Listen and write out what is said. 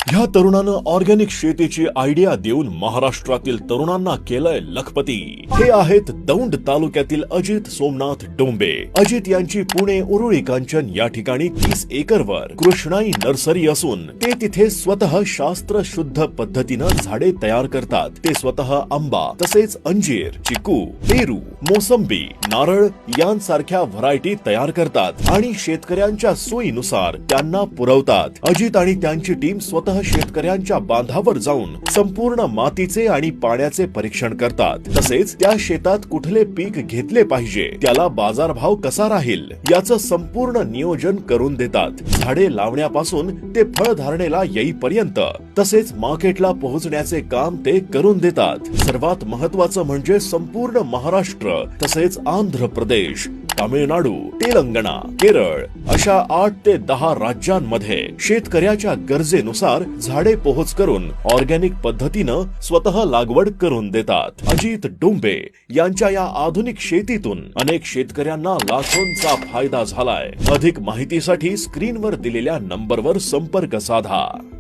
ह्या तरुणानं ऑर्गॅनिक शेतीची आयडिया देऊन महाराष्ट्रातील तरुणांना केलंय लखपती। हे आहेत दौंड तालुक्यातील अजित सोमनाथ डोंबे। अजित यांची पुणे उरुळी कांचन या ठिकाणी 30 एकरवर कृष्णाई नर्सरी असून ते तिथे स्वतः शास्त्र शुद्ध पद्धतीनं झाडे तयार करतात। ते स्वतः आंबा तसेच अंजीर, चिकू, पेरू, मोसंबी, नारळ यांसारख्या व्हरायटी तयार करतात आणि शेतकऱ्यांच्या सोयीनुसार त्यांना पुरवतात। अजित आणि त्यांची टीम स्वतः शेतकऱ्यांच्या बांधावर जाऊन संपूर्ण मातीचे आणि पाण्याचे परीक्षण करतात। तसेच त्या शेतात कुठले पीक घेतले पाहिजे, त्याला बाजारभाव कसा राहील याचं संपूर्ण नियोजन करून देतात। झाडे लावण्यापासून ते फळधारणेला येईपर्यंत तसेच मार्केटला पोहोचण्याचे काम ते करून देतात। सर्वात महत्त्वाचं म्हणजे संपूर्ण महाराष्ट्र तसेच आंध्र प्रदेश, तामिळनाडू, तेलंगणा, केरळ अशा 8 ते 10 राज्यांमध्ये शेतकऱ्याच्या गरजेनुसार झाडे पोहोच करून ऑर्गॅनिक पद्धतीनं स्वतः लागवड करून देतात। अजित डोंबे यांच्या या आधुनिक शेतीतून अनेक शेतकऱ्यांना लाखोंचा फायदा झालाय। अधिक माहितीसाठी स्क्रीनवर दिलेल्या नंबरवर संपर्क साधा।